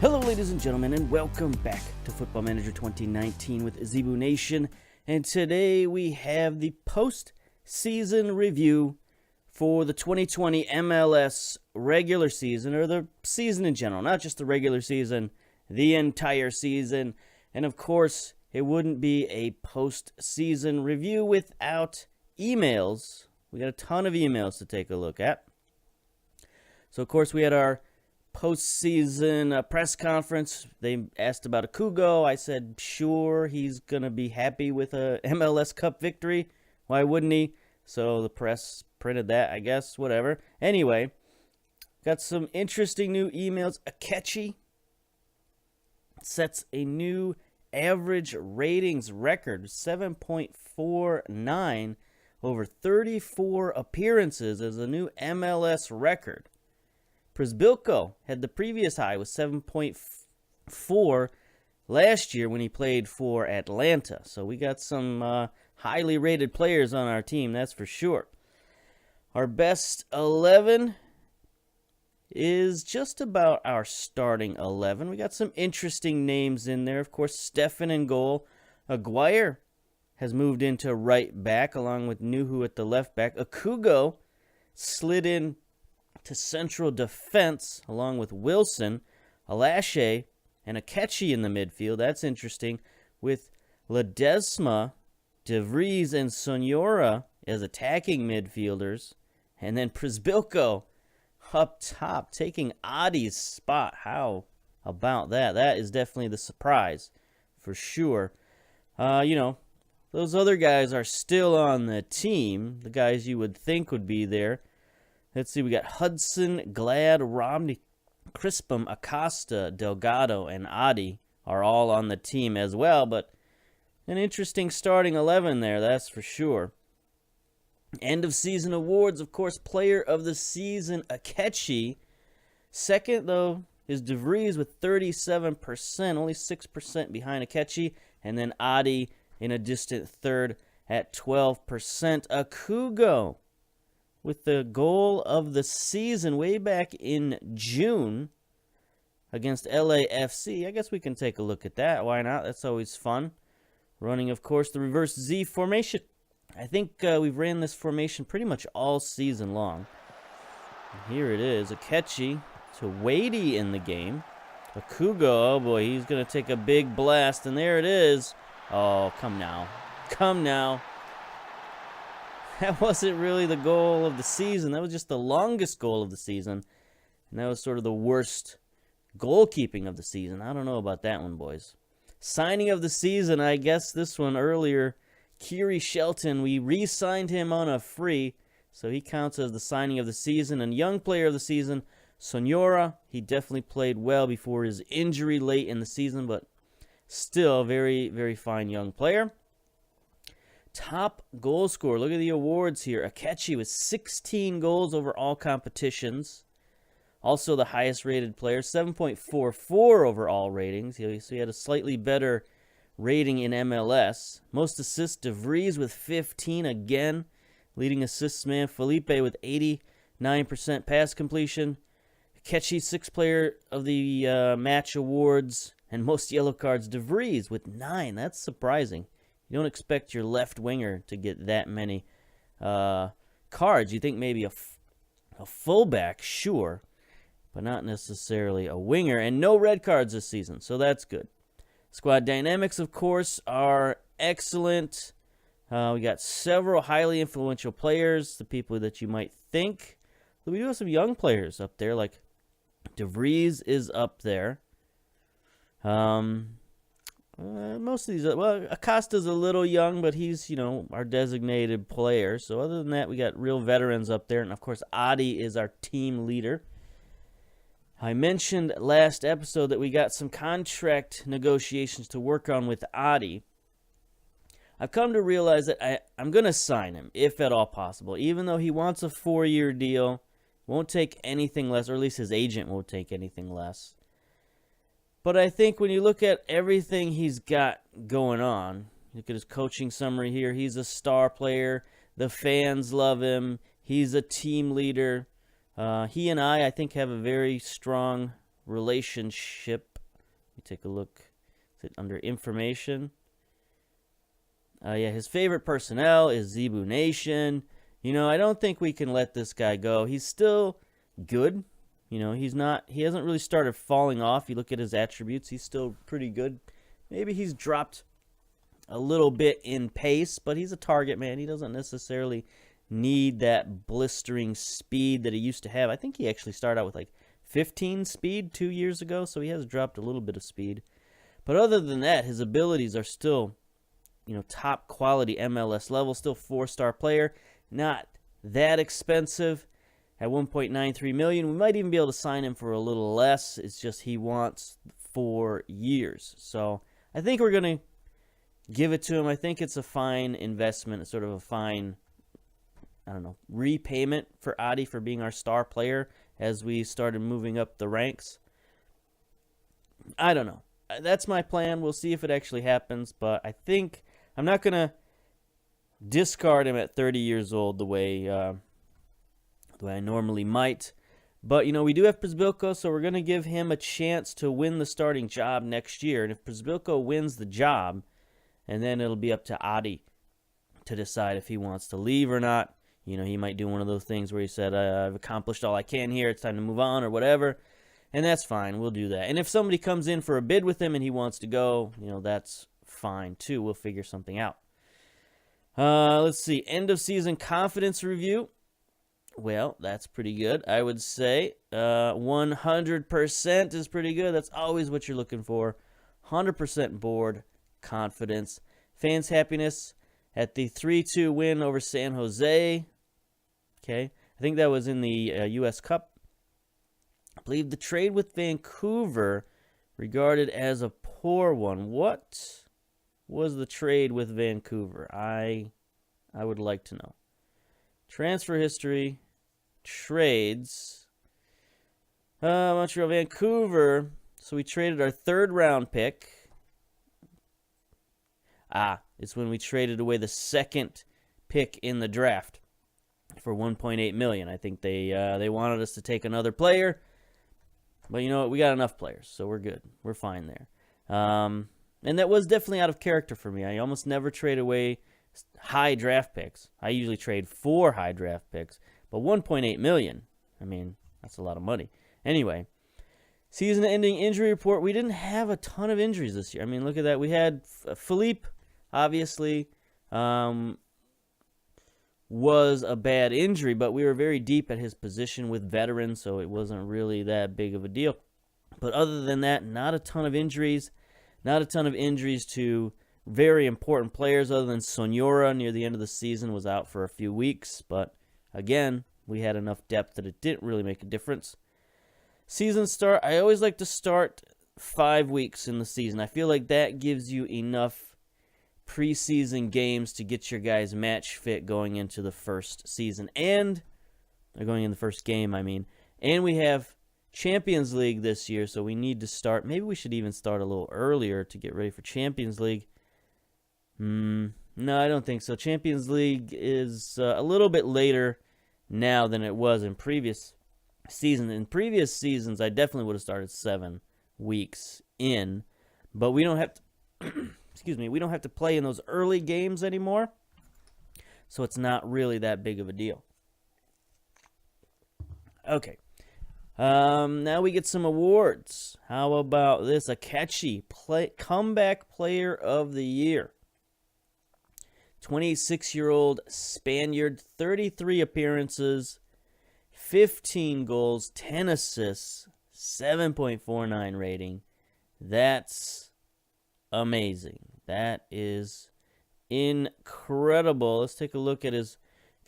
Hello, ladies and gentlemen, and welcome back to Football Manager 2019 with Zebu Nation. And today we have the post-season review for the 2020 MLS regular season, or the season in general, not just the regular season, the entire season. And of course, it wouldn't be a post-season review without emails. We got a ton of emails to take a look at. So, of course, we had our postseason press conference. They asked about Akugo. I said, sure, he's going to be happy with a MLS Cup victory. Why wouldn't he? So the press printed that, I guess, whatever. Anyway, got some interesting new emails. Akechi sets a new average ratings record, 7.49 over 34 appearances as a new MLS record. Przybylko had the previous high with 7.4 last year when he played for Atlanta. So we got some highly rated players on our team, that's for sure. Our best 11 is just about our starting 11. We got some interesting names in there. Of course, Stefan in goal. Aguirre has moved into right back along with Nuhu at the left back. Akugo slid in to central defense along with Wilson, Alashe, and Akechi in the midfield. That's interesting, with Ledesma, De Vries, and Sonora as attacking midfielders, and then Przybylko up top taking Adi's spot. How about that? That is definitely the surprise for sure. Those other guys are still on the team, the guys you would think would be there. Let's see, we got Hudson, Glad, Romney, Crispum, Acosta, Delgado, and Adi are all on the team as well, but an interesting starting 11 there, that's for sure. End of season awards, of course, player of the season, Akechi. Second, though, is De Vries with 37%, only 6% behind Akechi, and then Adi in a distant third at 12%. Akugo with the goal of the season way back in June against LAFC. I guess we can take a look at that. Why not? That's always fun. Running, of course, the reverse Z formation. I think we've ran this formation pretty much all season long. And here it is. Akechi to Wadey in the game. Akugo, oh boy, he's going to take a big blast. And there it is. Oh, come now. Come now. That wasn't really the goal of the season. That was just the longest goal of the season. And that was sort of the worst goalkeeping of the season. I don't know about that one, boys. Signing of the season, I guess this one earlier. Kiri Shelton, we re-signed him on a free, so he counts as the signing of the season. And young player of the season, Sonora, he definitely played well before his injury late in the season, but still a very, very fine young player. Top goal scorer. Look at the awards here. Akechi with 16 goals over all competitions. Also the highest rated player, 7.44 overall ratings. So he had a slightly better rating in MLS. Most assists, De Vries with 15 again. Leading assists man, Felipe with 89% pass completion. Akechi, 6th player of the match awards. And most yellow cards, De Vries with 9. That's surprising. You don't expect your left winger to get that many cards. You think maybe a fullback, sure, but not necessarily a winger. And no red cards this season, so that's good. Squad dynamics, of course, are excellent. We got several highly influential players, the people that you might think. But we do have some young players up there, like De Vries is up there. Most of these, well, Acosta's a little young, but he's, our designated player. So other than that, we got real veterans up there. And, of course, Adi is our team leader. I mentioned last episode that we got some contract negotiations to work on with Adi. I've come to realize that I'm going to sign him, if at all possible. Even though he wants a 4-year deal, won't take anything less, or at least his agent won't take anything less. But I think when you look at everything he's got going on, look at his coaching summary here. He's a star player. The fans love him. He's a team leader. He and I think, have a very strong relationship. me take a look. Is it under information? Yeah, his favorite personnel is Zebu Nation. You know, I don't think we can let this guy go. He's still good. You know, he hasn't really started falling off. You look at his attributes, he's still pretty good. Maybe he's dropped a little bit in pace, but he's a target man. He doesn't necessarily need that blistering speed that he used to have. I think he actually started out with like 15 speed 2 years ago, so he has dropped a little bit of speed. But other than that, his abilities are still, you know, top quality MLS level, still 4-star player, not that expensive. At $1.93 million, we might even be able to sign him for a little less. It's just he wants 4 years. So I think we're going to give it to him. I think it's a fine investment. It's sort of a fine, I don't know, repayment for Adi for being our star player as we started moving up the ranks. I don't know. That's my plan. We'll see if it actually happens. But I think I'm not going to discard him at 30 years old the way I normally might. But, you know, we do have Przybylko, so we're going to give him a chance to win the starting job next year. And if Przybylko wins the job, and then it'll be up to Adi to decide if he wants to leave or not. You know, he might do one of those things where he said, I've accomplished all I can here, it's time to move on or whatever. And that's fine, we'll do that. And if somebody comes in for a bid with him and he wants to go, you know, that's fine too. We'll figure something out. Let's see, end of season confidence review. Well, that's pretty good, I would say. 100% is pretty good. That's always what you're looking for. 100% board confidence. Fans' happiness at the 3-2 win over San Jose. Okay, I think that was in the U.S. Cup. I believe the trade with Vancouver regarded as a poor one. What was the trade with Vancouver? I would like to know. Transfer history, trades. Montreal, Vancouver. So we traded our 3rd round pick. It's when we traded away the 2nd pick in the draft for $1.8 million. I think they wanted us to take another player, but you know what? We got enough players, so we're good. We're fine there. And that was definitely out of character for me. I almost never trade away high draft picks. I usually trade 4 high draft picks, but $1.8 million, I mean, that's a lot of money. Anyway, season-ending injury report. We didn't have a ton of injuries this year. I mean, look at that. We had Philippe, obviously, was a bad injury, but we were very deep at his position with veterans, so it wasn't really that big of a deal. But other than that, not a ton of injuries. Not a ton of injuries to very important players other than Sonora near the end of the season was out for a few weeks. But again, we had enough depth that it didn't really make a difference. Season start, I always like to start 5 weeks in the season. I feel like that gives you enough preseason games to get your guys match fit going into the first season. And, going in the first game, I mean. And we have Champions League this year, so we need to start. Maybe we should even start a little earlier to get ready for Champions League. No, I don't think so. Champions League is a little bit later now than it was in previous seasons. In previous seasons, I definitely would have started 7 weeks in, but we don't have to, we don't have to play in those early games anymore, so it's not really that big of a deal. Okay. Now we get some awards. How about this? Akechi, Comeback Player of the Year. 26-year-old Spaniard, 33 appearances, 15 goals, 10 assists, 7.49 rating. That's amazing. That is incredible. Let's take a look at his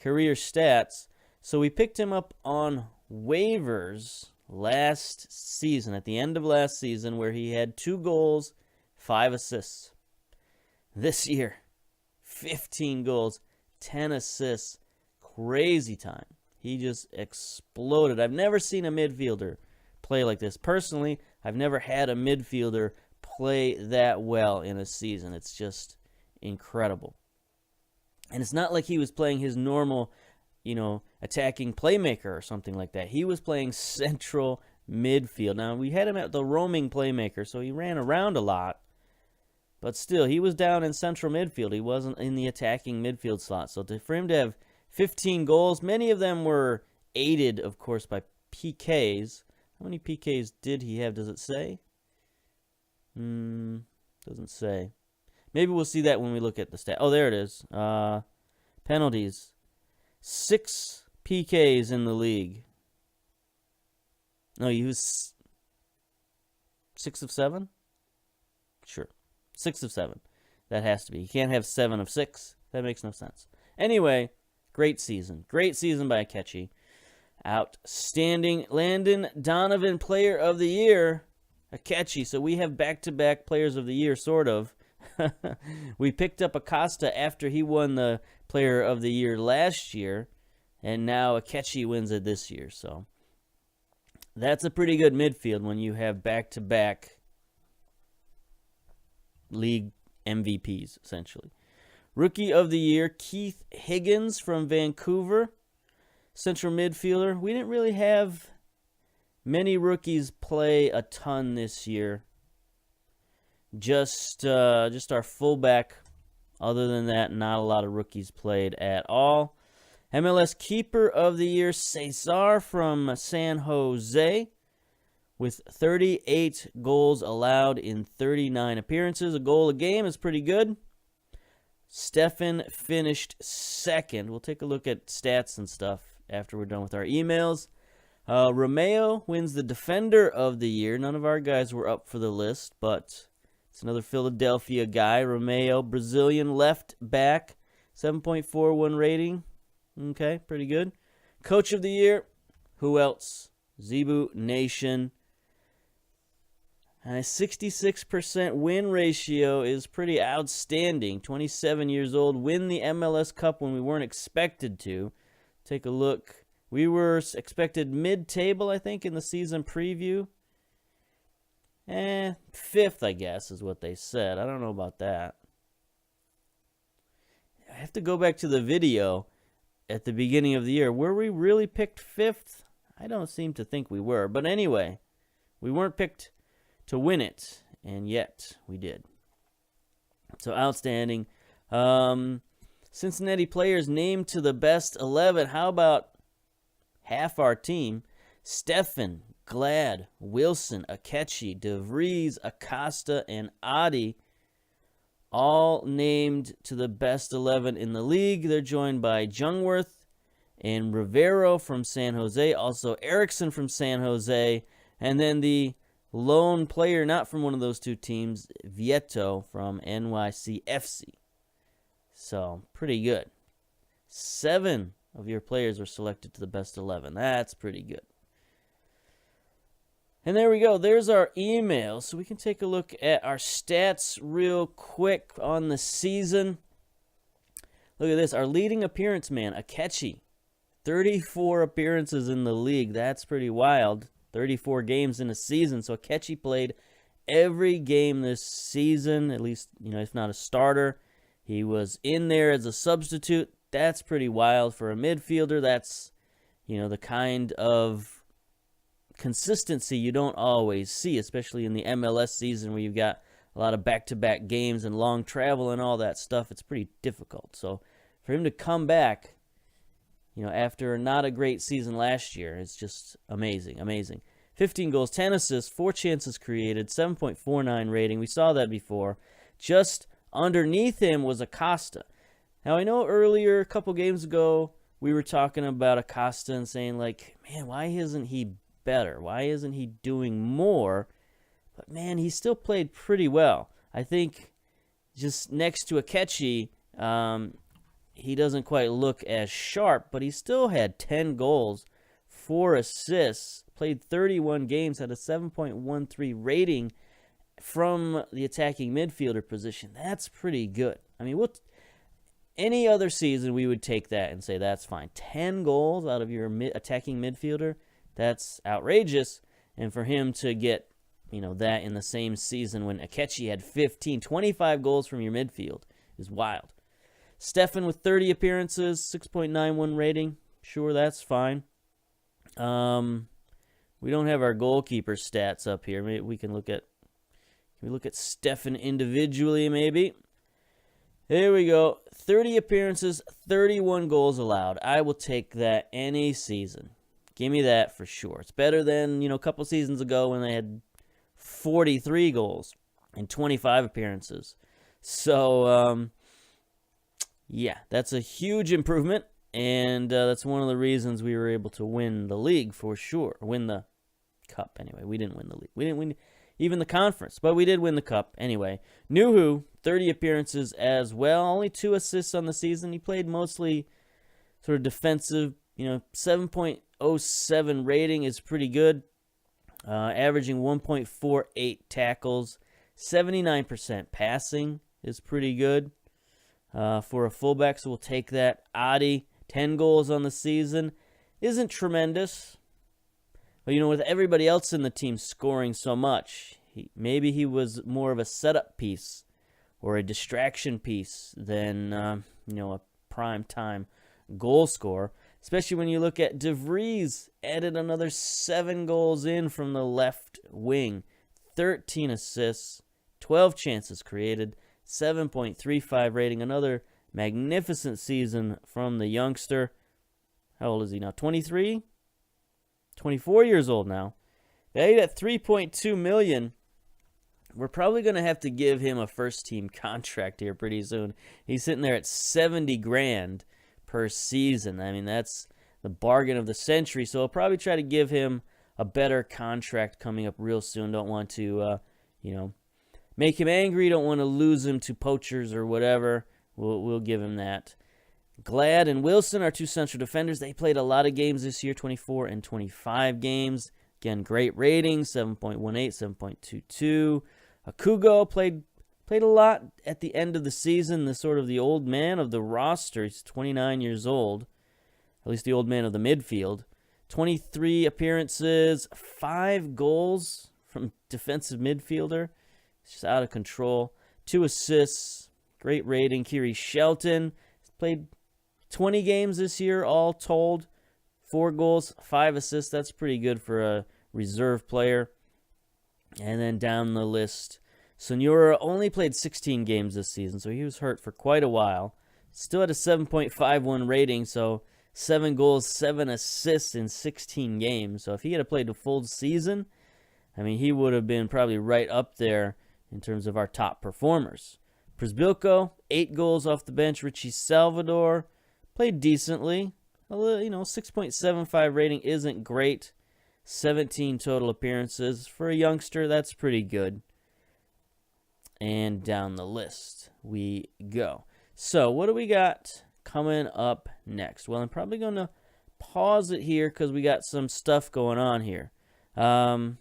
career stats. So we picked him up on waivers last season, at the end of last season, where he had 2 goals, 5 assists. This year, 15 goals, 10 assists. Crazy time. He just exploded. I've never seen a midfielder play like this. Personally, I've never had a midfielder play that well in a season. It's just incredible. And it's not like he was playing his normal, attacking playmaker or something like that. He was playing central midfield. Now, we had him at the roaming playmaker, so he ran around a lot. But still, he was down in central midfield. He wasn't in the attacking midfield slot. So for him to have 15 goals, many of them were aided, of course, by PKs. How many PKs did he have? Does it say? Doesn't say. Maybe we'll see that when we look at the stat. Oh, there it is. Penalties. 6 PKs in the league. No, he was 6 of 7? Sure. 6 of 7. That has to be. You can't have 7 of 6. That makes no sense. Anyway, great season. Great season by Akechi. Outstanding. Landon Donovan, Player of the Year. Akechi. So we have back-to-back Players of the Year, sort of. We picked up Acosta after he won the Player of the Year last year, and now Akechi wins it this year. So that's a pretty good midfield when you have back-to-back league MVPs, essentially. Rookie of the Year, Keith Higgins from Vancouver. Central midfielder. We didn't really have many rookies play a ton this year. Just our fullback. Other than that, not a lot of rookies played at all. MLS Keeper of the Year, Cesar from San Jose, with 38 goals allowed in 39 appearances. A goal a game is pretty good. Stefan finished second. We'll take a look at stats and stuff after we're done with our emails. Romeo wins the Defender of the Year. None of our guys were up for the list, but it's another Philadelphia guy. Romeo, Brazilian left back, 7.41 rating. Okay, pretty good. Coach of the Year, who else? Zebu Nation. And a 66% win ratio is pretty outstanding. 27 years old, win the MLS Cup when we weren't expected to. Take a look. We were expected mid-table, I think, in the season preview. 5th, I guess, is what they said. I don't know about that. I have to go back to the video at the beginning of the year. Were we really picked 5th? I don't seem to think we were. But anyway, we weren't picked to win it, and yet we did. So outstanding. Cincinnati players named to the best 11. How about half our team? Stefan, Glad, Wilson, Akechi, DeVries, Acosta, and Adi, all named to the best 11 in the league. They're joined by Jungwirth and Rivero from San Jose, also Erickson from San Jose, and then the lone player not from one of those two teams, Vieto from NYCFC. So, pretty good. 7 of your players were selected to the best 11. That's pretty good. And there we go. There's our email. So we can take a look at our stats real quick on the season. Look at this. Our leading appearance man, Akechi. 34 appearances in the league. That's pretty wild. 34 games in a season. So Akechi played every game this season, at least, if not a starter. He was in there as a substitute. That's pretty wild for a midfielder. That's, the kind of consistency you don't always see, especially in the MLS season where you've got a lot of back-to-back games and long travel and all that stuff. It's pretty difficult. So for him to come back, after not a great season last year, it's just amazing, amazing. 15 goals, 10 assists, 4 chances created, 7.49 rating. We saw that before. Just underneath him was Acosta. Now, I know earlier, a couple games ago, we were talking about Acosta and saying, man, why isn't he better? Why isn't he doing more? But, man, he still played pretty well. I think just next to Akechi, he doesn't quite look as sharp, but he still had 10 goals, 4 assists, played 31 games, had a 7.13 rating from the attacking midfielder position. That's pretty good. I mean, any other season we would take that and say that's fine. 10 goals out of your attacking midfielder, that's outrageous. And for him to get, that in the same season when Akechi had 25 goals from your midfield is wild. Stefan with 30 appearances, 6.91 rating. Sure, that's fine. We don't have our goalkeeper stats up here. Maybe we can look at Stefan individually, maybe. Here we go. 30 appearances, 31 goals allowed. I will take that any season. Give me that for sure. It's better than, a couple seasons ago when they had 43 goals in 25 appearances. So, yeah, that's a huge improvement, and that's one of the reasons we were able to win the league for sure. Win the cup, anyway. We didn't win the league. We didn't win even the conference, but we did win the cup anyway. Nuhu, 30 appearances as well. Only 2 assists on the season. He played mostly sort of defensive. 7.07 rating is pretty good. Averaging 1.48 tackles. 79% passing is pretty good for a fullback, so we'll take that. Adi, 10 goals on the season. Isn't tremendous. But, with everybody else in the team scoring so much, maybe he was more of a setup piece or a distraction piece than, a prime-time goal scorer. Especially when you look at De Vries, added another 7 goals in from the left wing. 13 assists, 12 chances created, 7.35 rating. Another magnificent season from the youngster. How old is he now? 23? 24 years old now. Valued at $3.2 million. We're probably going to have to give him a first-team contract here pretty soon. He's sitting there at $70,000 per season. I mean, that's the bargain of the century. So I'll probably try to give him a better contract coming up real soon. Don't want to, make him angry. Don't want to lose him to poachers or whatever. We'll give him that. Glad and Wilson, our 2 central defenders, they played a lot of games this year, 24 and 25 games. Again, great ratings, 7.18, 7.22. Akugo played a lot at the end of the season, the old man of the roster. He's 29 years old, at least the old man of the midfield. 23 appearances, 5 goals from defensive midfielder. It's just out of control. 2 assists, great rating. Kiri Shelton played 20 games this year, all told. 4 goals, 5 assists. That's pretty good for a reserve player. And then down the list, Sonura only played 16 games this season, so he was hurt for quite a while. Still had a 7.51 rating, so 7 goals, 7 assists in 16 games. So if he had played a full season, he would have been probably right up there in terms of our top performers. Przybylko, 8 goals off the bench. Richie Salvador played decently. 6.75 rating isn't great. 17 total appearances. For a youngster, that's pretty good. And down the list we go. So, what do we got coming up next? Well, I'm probably going to pause it here because we got some stuff going on here. So,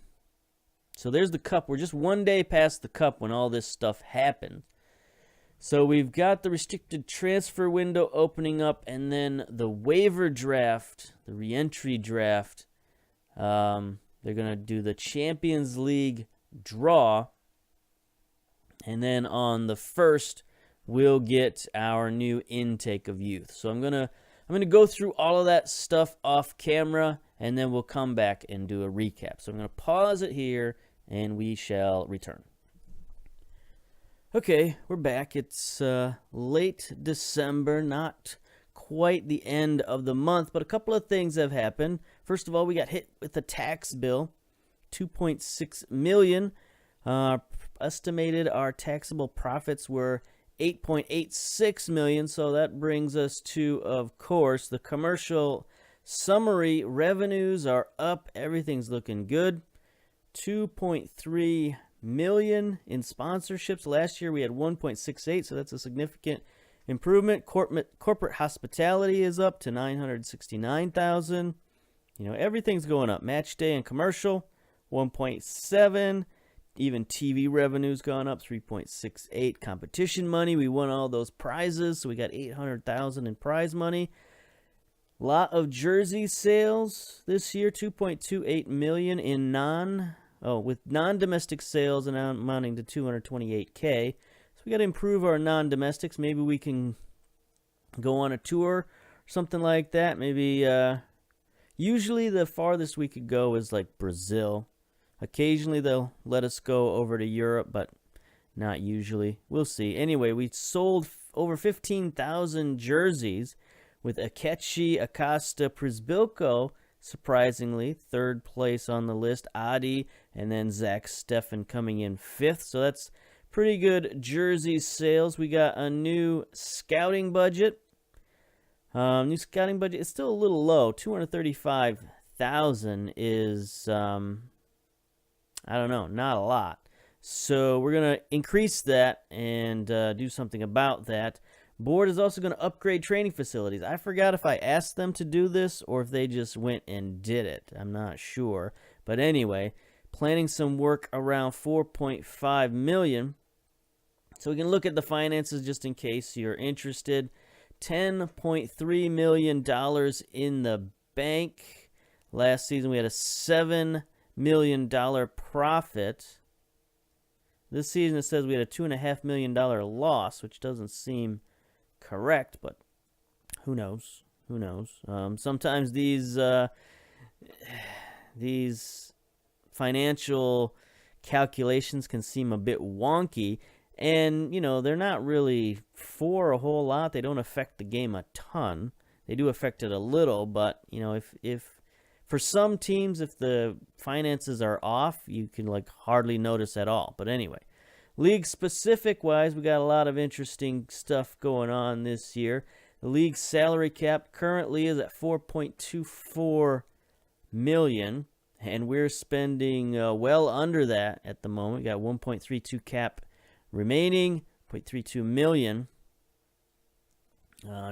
there's the cup. We're just one day past the cup when all this stuff happened. So we've got the restricted transfer window opening up, and then the waiver draft, the re-entry draft. They're going to do the Champions League draw, and then on the 1st, we'll get our new intake of youth. So I'm gonna go through all of that stuff off camera, and then we'll come back and do a recap. So I'm going to pause it here, and we shall return. Okay, we're back. It's late December, not quite the end of the month, but a couple of things have happened. First of all, we got hit with a tax bill, $2.6 million. Estimated our taxable profits were $8.86 million, so that brings us to, of course, the commercial summary revenues are up. Everything's looking good. $2.3 million in sponsorships. Last year we had 1.68, so that's a significant improvement. Corporate hospitality is up to $969,000. Everything's going up. Match day and commercial, 1.7. Even TV revenue's gone up, 3.68. Competition money, we won all those prizes, so we got $800,000 in prize money. Lot of jersey sales this year, 2.28 million in with non-domestic sales and amounting to $228K. So we got to improve our non-domestics. Maybe we can go on a tour or something like that. Maybe Usually the farthest we could go is like Brazil. Occasionally they'll let us go over to Europe, but not usually. We'll see. Anyway, we sold over 15,000 jerseys with Akechi Acosta Przybylko, surprisingly, third place on the list. Adi and then Zach Steffen coming in fifth. So that's pretty good jersey sales. We got a new scouting budget. New scouting budget is still a little low. 235,000 is, I don't know, not a lot. So we're going to increase that and do something about that. Board is also going to upgrade training facilities. I forgot if I asked them to do this or if they just went and did it. I'm not sure. But anyway, planning some work around $4.5 million. So we can look at the finances just in case you're interested. $10.3 million in the bank. Last season we had a $7 million profit. This season it says we had a $2.5 million loss, which doesn't seem correct, but who knows? Who knows? Sometimes these financial calculations can seem a bit wonky. And, you know, they're not really for a whole lot. They don't affect the game a ton. They do affect it a little, but, you know, if for some teams, if the finances are off, you can, like, hardly notice at all. But anyway, league-specific-wise, we got a lot of interesting stuff going on this year. The league's salary cap currently is at $4.24 million, and we're spending well under that at the moment. We got 1.32 cap remaining, 0.32 million.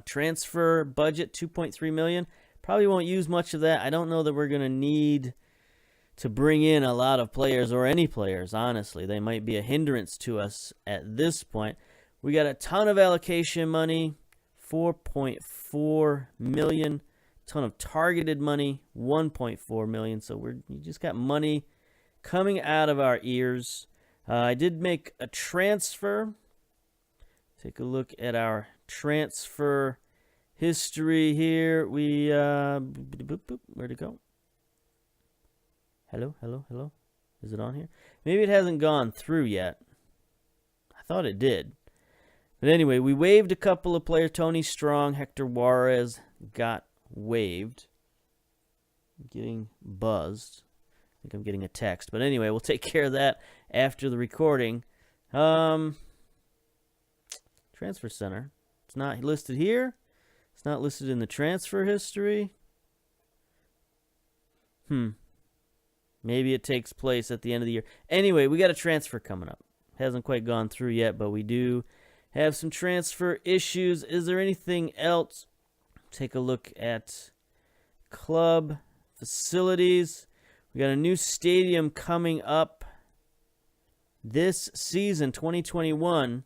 Transfer budget, 2.3 million. Probably won't use much of that. I don't know that we're going to need to bring in a lot of players or any players, honestly. They might be a hindrance to us at this point. We got a ton of allocation money, 4.4 million. Ton of targeted money, 1.4 million. So we just got money coming out of our ears. I did make a transfer. Take a look at our transfer history here. We, where'd it go? Hello? Is it on here? Maybe it hasn't gone through yet. I thought it did. But anyway, we waived a couple of players. Tony Strong, Hector Juarez got waived. I'm getting buzzed. I think I'm getting a text. But anyway, we'll take care of that after the recording. Transfer Center. It's not listed here. It's not listed in the transfer history. Maybe it takes place at the end of the year. Anyway, we got a transfer coming up. Hasn't quite gone through yet, but we do have some transfer issues. Is there anything else? Take a look at club facilities. We got a new stadium coming up this season, 2021,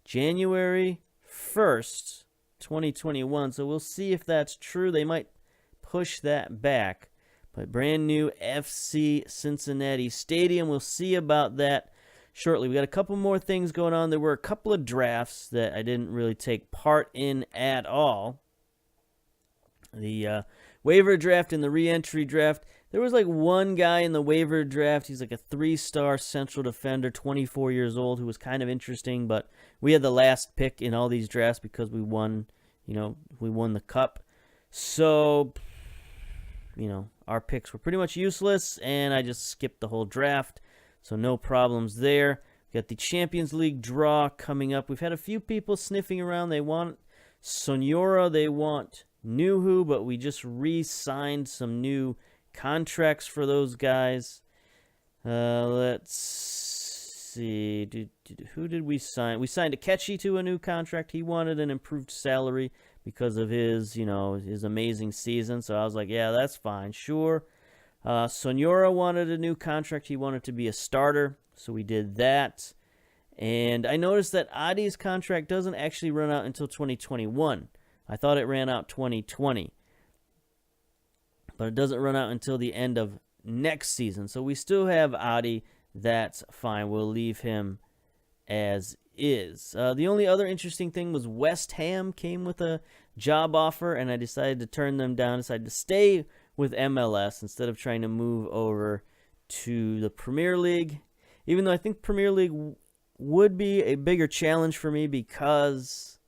January 1st, 2021. So we'll see if that's true. They might push that back. But brand new FC Cincinnati Stadium. We'll see about that shortly. We got a couple more things going on. There were a couple of drafts that I didn't really take part in at all. The waiver draft and the re-entry draft. There was like one guy in the waiver draft. He's like a 3-star central defender, 24 years old, who was kind of interesting. But we had the last pick in all these drafts because we won, we won the cup. So, our picks were pretty much useless, and I just skipped the whole draft. So no problems there. We got the Champions League draw coming up. We've had a few people sniffing around. They want Sonora, they want Nuhu, but we just re-signed some new contracts for those guys. Let's see. Who did we sign? We signed Akechi to a new contract. He wanted an improved salary because of his, his amazing season. So I was like, yeah, that's fine. Sure. Sonora wanted a new contract. He wanted to be a starter. So we did that. And I noticed that Adi's contract doesn't actually run out until 2021. I thought it ran out 2020. But it doesn't run out until the end of next season. So we still have Adi. That's fine. We'll leave him as is. The only other interesting thing was West Ham came with a job offer, and I decided to turn them down. Decided to stay with MLS instead of trying to move over to the Premier League, even though I think Premier League would be a bigger challenge for me because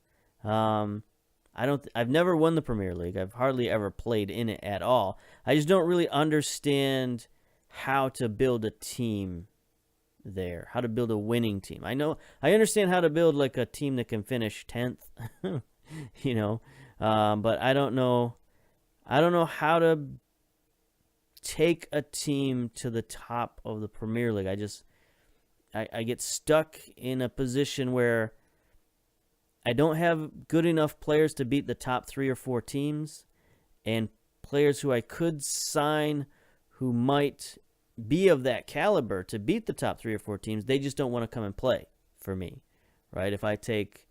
I've never won the Premier League. I've hardly ever played in it at all. I just don't really understand how to build a team there, how to build a winning team. I understand how to build like a team that can finish 10th, but I don't know how to take a team to the top of the Premier League. I get stuck in a position where I don't have good enough players to beat the top 3 or 4 teams, and players who I could sign who might be of that caliber to beat the top 3 or 4 teams, they just don't want to come and play for me, right? If I take,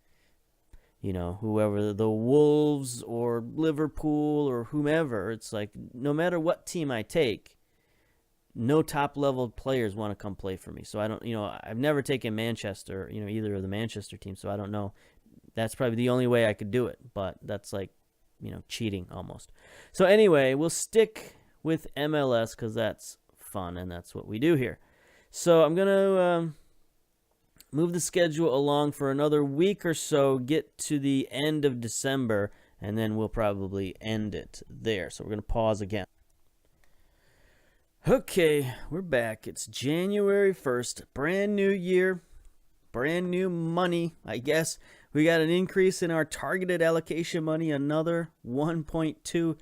whoever, the Wolves or Liverpool or whomever, it's like no matter what team I take, no top-level players want to come play for me. So I don't, I've never taken Manchester, either of the Manchester teams, so I don't know. That's probably the only way I could do it, but that's like, cheating almost. So anyway, we'll stick with MLS because that's fun, and that's what we do here. So I'm going to move the schedule along for another week or so, get to the end of December, and then we'll probably end it there. So we're going to pause again. Okay, we're back. It's January 1st, brand new year, brand new money, I guess. We got an increase in our targeted allocation money, another $1.2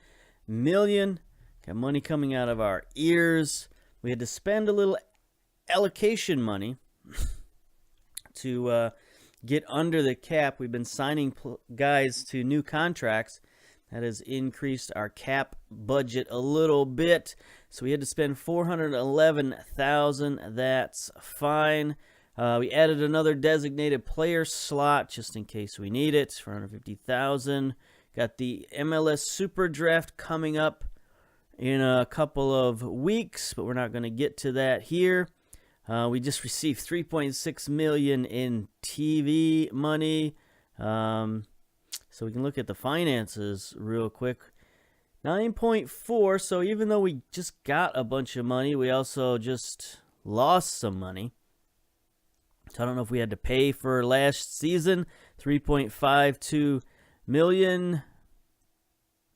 million. Got money coming out of our ears. We had to spend a little allocation money to get under the cap. We've been signing guys to new contracts. That has increased our cap budget a little bit. So we had to spend $411,000. That's fine. We added another designated player slot just in case we need it for $150,000. Got the MLS Super Draft coming up in a couple of weeks, but we're not going to get to that here. We just received $3.6 million in TV money. So we can look at the finances real quick. 9.4. So even though we just got a bunch of money, we also just lost some money. So I don't know if we had to pay for last season. 3.52 million.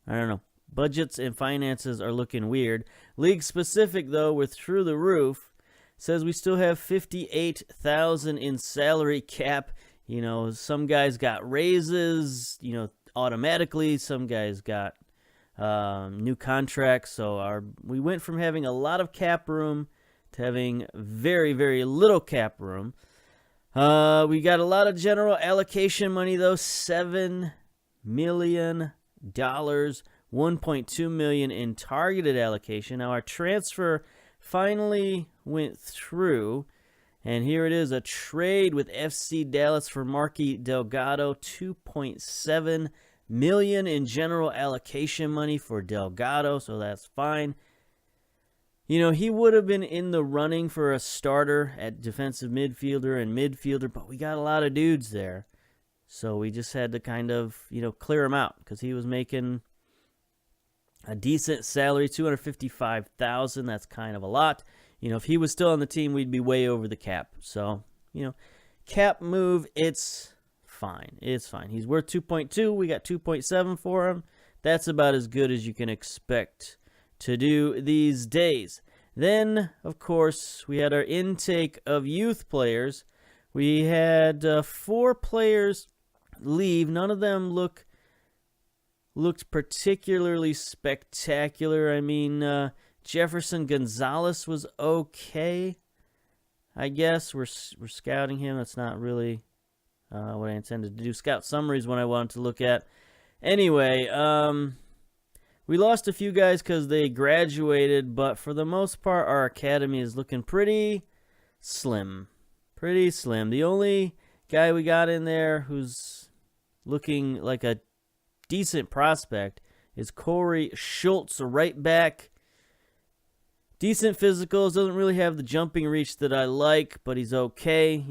I don't know. Budgets and finances are looking weird. League specific, though, we're through the roof. Says we still have $58,000 in salary cap. Some guys got raises, automatically. Some guys got new contracts. So we went from having a lot of cap room to having very, very little cap room. We got a lot of general allocation money, though. $7 million. $1.2 million in targeted allocation. Now our transfer finally went through, and here it is, a trade with FC Dallas for Marky Delgado. $2.7 million in general allocation money for Delgado, so that's fine. He would have been in the running for a starter at defensive midfielder and midfielder, but we got a lot of dudes there, so we just had to kind of clear him out because he was making a decent salary, $255,000. That's kind of a lot. If he was still on the team, we'd be way over the cap. So, cap move, it's fine. It's fine. He's worth 2.2. We got 2.7 for him. That's about as good as you can expect to do these days. Then, of course, we had our intake of youth players. We had 4 players leave. None of them looked particularly spectacular. I mean, Jefferson Gonzalez was okay, I guess. We're scouting him. That's not really what I intended to do. Scout summaries when I wanted to look at. Anyway, we lost a few guys because they graduated, but for the most part, our academy is looking pretty slim. Pretty slim. The only guy we got in there who's looking like a decent prospect is Corey Schultz, a right back. Decent physicals, doesn't really have the jumping reach that I like, but he's okay.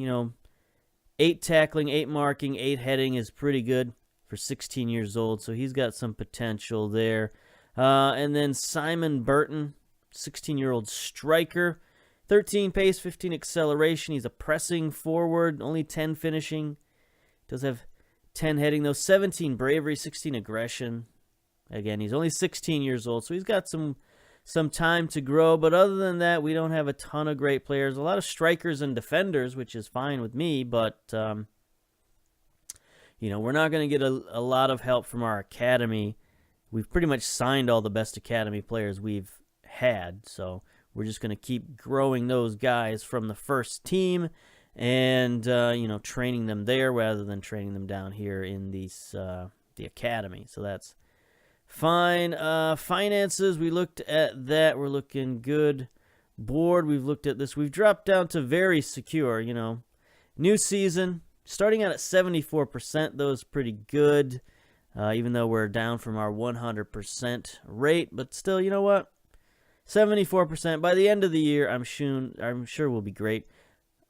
8 tackling, 8 marking, 8 heading is pretty good for 16 years old, so he's got some potential there. And then Simon Burton, 16-year-old striker, 13 pace, 15 acceleration. He's a pressing forward, only 10 finishing. Does have 10 heading, though. 17 bravery, 16 aggression. Again, he's only 16 years old, so he's got some time to grow. But other than that, we don't have a ton of great players. A lot of strikers and defenders, which is fine with me. But, we're not going to get a lot of help from our academy. We've pretty much signed all the best academy players we've had. So we're just going to keep growing those guys from the first team and, training them there rather than training them down here in the academy. So that's fine. Finances, we looked at that. We're looking good. Board, we've looked at this. We've dropped down to very secure, New season, starting out at 74%. Though is pretty good, even though we're down from our 100% rate. But still, you know what? 74%. By the end of the year, I'm sure we'll be great.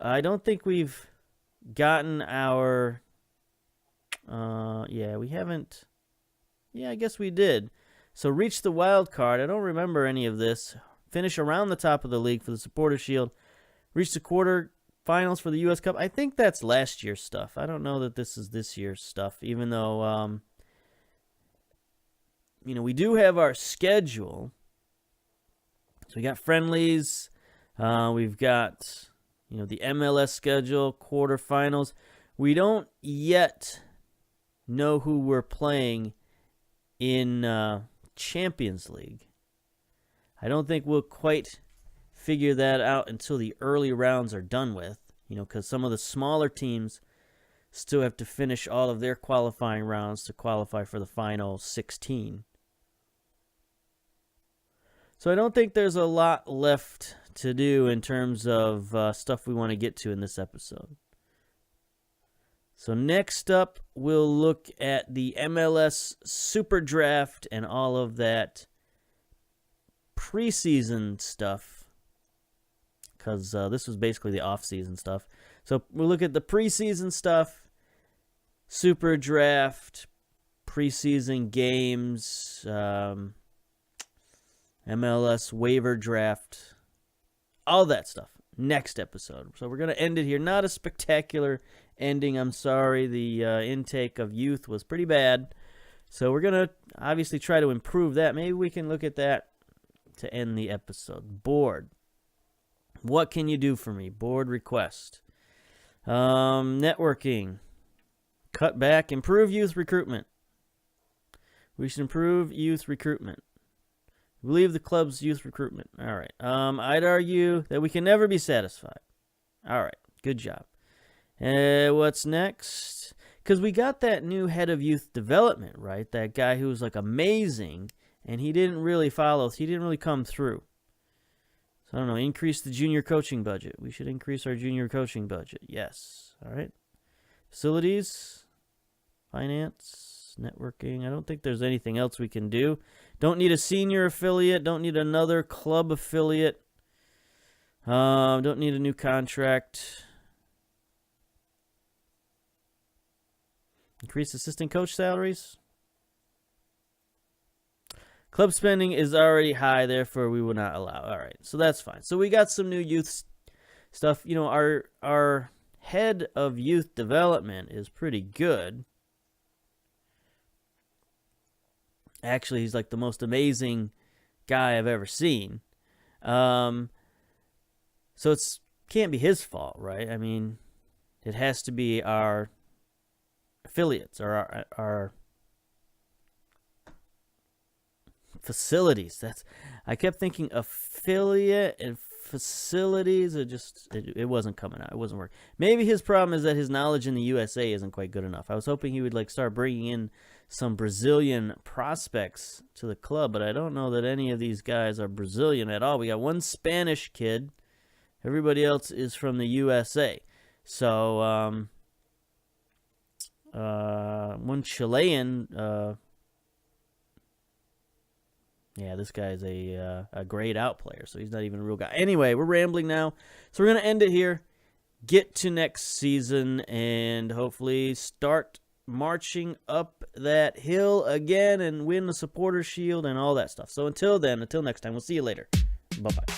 I don't think we've gotten our... we haven't... Yeah, I guess we did. So reach the wild card. I don't remember any of this. Finish around the top of the league for the Supporter Shield. Reach the quarterfinals for the U.S. Cup. I think that's last year's stuff. I don't know that this is this year's stuff, even though, we do have our schedule. So we got friendlies. We've got, the MLS schedule, quarterfinals. We don't yet know who we're playing in Champions League. I don't think we'll quite figure that out until the early rounds are done with, because some of the smaller teams still have to finish all of their qualifying rounds to qualify for the final 16. So I don't think there's a lot left to do in terms of stuff we want to get to in this episode. So next up, we'll look at the MLS Super Draft and all of that preseason stuff, because this was basically the off-season stuff. So we'll look at the preseason stuff, Super Draft, preseason games, MLS waiver draft, all that stuff. Next episode. So we're going to end it here. Not a spectacular ending. I'm sorry. The intake of youth was pretty bad. So we're going to obviously try to improve that. Maybe we can look at that to end the episode. Board. What can you do for me? Board request. Networking. Cut back. Improve youth recruitment. We should improve youth recruitment. We believe the club's youth recruitment. All right. I'd argue that we can never be satisfied. All right. Good job. What's next? Because we got that new head of youth development, right? That guy who was like amazing, and he didn't really follow. He didn't really come through. So I don't know. Increase the junior coaching budget. We should increase our junior coaching budget. Yes. All right. Facilities, finance, networking. I don't think there's anything else we can do. Don't need a senior affiliate. Don't need another club affiliate. Don't need a new contract. Increase assistant coach salaries. Club spending is already high, therefore we will not allow. All right, so that's fine. So we got some new youth stuff. Our head of youth development is pretty good. Actually, he's like the most amazing guy I've ever seen. So it's can't be his fault, right? I mean, it has to be our affiliates or our facilities. I kept thinking affiliate and facilities. It wasn't coming out. It wasn't working. Maybe his problem is that his knowledge in the USA isn't quite good enough. I was hoping he would start bringing in some Brazilian prospects to the club, but I don't know that any of these guys are Brazilian at all. We got one Spanish kid. Everybody else is from the USA. So, one Chilean. This guy's a grayed out player, so he's not even a real guy. Anyway, we're rambling now, so we're going to end it here. get to next season and hopefully start marching up that hill again and win the Supporters Shield and all that stuff. So until then, until next time, we'll see you later. Bye-bye.